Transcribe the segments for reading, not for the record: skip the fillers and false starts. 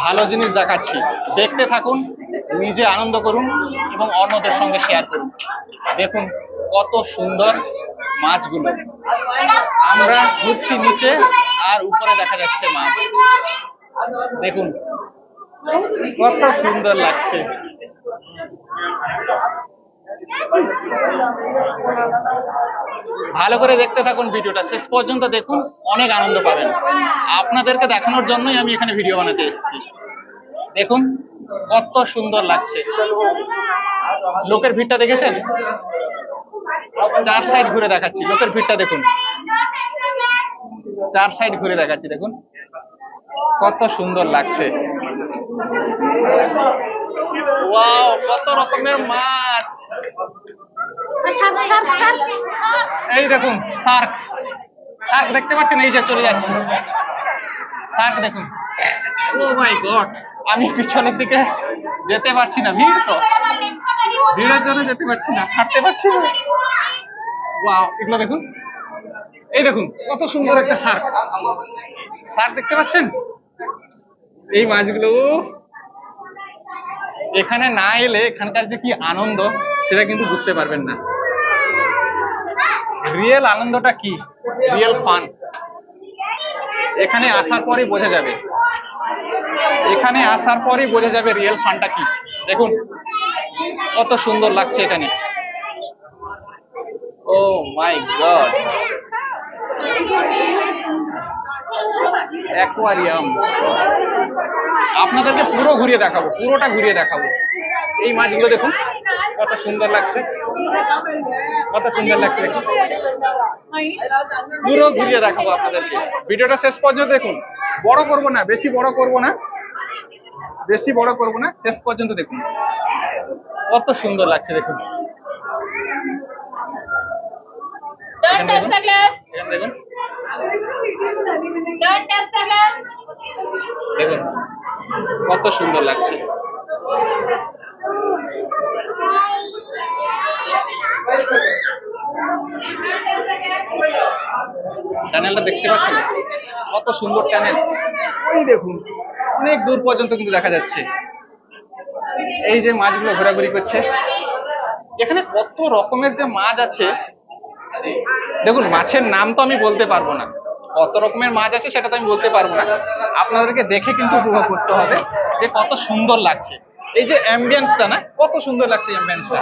ভালো জিনিস দেখাচ্ছি, দেখতে থাকুন, নিজে আনন্দ করুন এবং অন্যদের সঙ্গে শেয়ার করুন। দেখুন কত সুন্দর মাছগুলো। আমরা ঘুরছি নিচে আর উপরে দেখা যাচ্ছে মাছ। দেখুন কত সুন্দর লাগছে। ভালো করে দেখতে থাকুন, ভিডিওটা শেষ পর্যন্ত দেখুন, অনেক আনন্দ পাবেন। আপনাদেরকে দেখানোর জন্যই আমি এখানে ভিডিও বানাতে এসেছি। দেখুন কত সুন্দর লাগছে। লোকের ভিড়টা দেখেছেন? চার সাইড ঘুরে দেখাচ্ছি, লোকের ভিড়টা দেখুন। চার সাইড ঘুরে দেখাচ্ছি, দেখুন কত সুন্দর লাগছে। ওয়াও, কত রকমের মাছ। এই দেখুন শার্ক, শার্ক দেখতে পাচ্ছেন? এই যে চলে যাচ্ছে শার্ক, দেখুন। ও মাই গড, আমি পিছনের দিকে যেতে পারছি না, ভিড় তো, ভিড়ের জন্য যেতে পারছি না, হাঁটতে পারছি না। ওয়াও, এগুলো দেখুন। এই দেখুন কত সুন্দর একটা শার্ক, শার্ক দেখতে পাচ্ছেন? এই মাছগুলো এখানে না এলে এখানকার যে কি আনন্দ সেটা কিন্তু বুঝতে পারবেন না। রিয়েল আনন্দটা কি, রিয়েল ফান এখানে আসার পরেই বোঝা যাবে। এখানে আসার পরেই বোঝা যাবে রিয়েল ফানটা কি। দেখুন কত সুন্দর লাগছে এখানে। ও মাই গড, অ্যাকোয়ারিয়াম। আপনাদেরকে পুরো ঘুরিয়ে দেখাবো, পুরোটা ঘুরিয়ে দেখাবো। এই মাছগুলো দেখুন কত সুন্দর লাগছে, কত সুন্দর লাগছে। দেখুন পুরো ঘুরিয়ে দেখাবো আপনাদেরকে, ভিডিওটা শেষ পর্যন্ত দেখুন। বড় করবো না, বেশি বড় করবো না, বেশি বড় করবো না, শেষ পর্যন্ত দেখুন কত সুন্দর লাগছে। দেখুন দেখুন দেখুন কত সুন্দর লাগছে। টানেলটা দেখতে পাচ্ছেন? কত সুন্দর টানেল। ওই দেখুন অনেক দূর পর্যন্ত কিন্তু দেখা যাচ্ছে। এই যে মাছগুলো ঘোরাঘুরি করছে, এখানে কত রকমের যে মাছ আছে। দেখুন মাছের নাম তো আমি বলতে পারবো না, কত রকমের মাছ আছে সেটা তো আমি বলতে পারবো না। আপনাদেরকে দেখে কিন্তু উপভোগ করতে হবে যে কত সুন্দর লাগছে। এই যে অ্যাম্বিয়েন্সটা, না কত সুন্দর লাগছে অ্যাম্বিয়েন্সটা।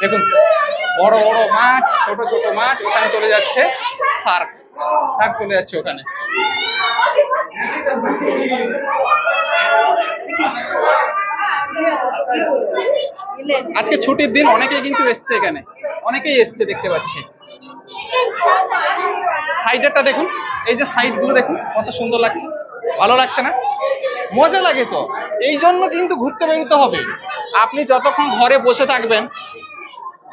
দেখুন বড় বড় মাছ, ছোট ছোট মাছ, ওখানে চলে যাচ্ছে শার্ক, শার্ক চলে যাচ্ছে ওখানে। আজকে ছুটির দিন, অনেকেই কিন্তু এসছে এখানে, অনেকেই এসছে দেখতে পাচ্ছি। সাইডেরটা দেখুন, এই যে সাইড গুলো দেখুন কত সুন্দর লাগছে। ভালো লাগছে না? মজা লাগে তো, এই জন্য কিন্তু ঘুরতে বেরোতে হবে। আপনি যতক্ষণ ঘরে বসে থাকবেন,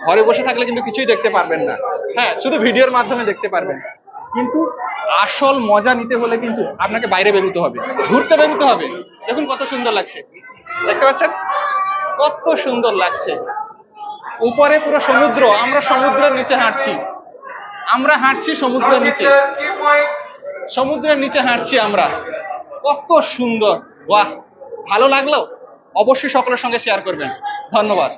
ঘরে বসে থাকলে কিন্তু কিছুই দেখতে পারবেন না। হ্যাঁ, শুধু ভিডিওর মাধ্যমে দেখতে পারবেন, কিন্তু আসল মজা নিতে হলে কিন্তু আপনাকে বাইরে বেরোতে হবে, ঘুরতে বেরোতে হবে। দেখুন কত সুন্দর লাগছে, দেখতে পাচ্ছেন কত সুন্দর লাগছে। উপরে পুরো সমুদ্র, আমরা সমুদ্রের নিচে হাঁটছি, আমরা হাঁটছি সমুদ্রের নিচে, সমুদ্রের নিচে হাঁটছি আমরা। কত সুন্দর, বাহ! ভালো লাগলো? অবশ্যই সকলের সঙ্গে শেয়ার করবেন। ধন্যবাদ।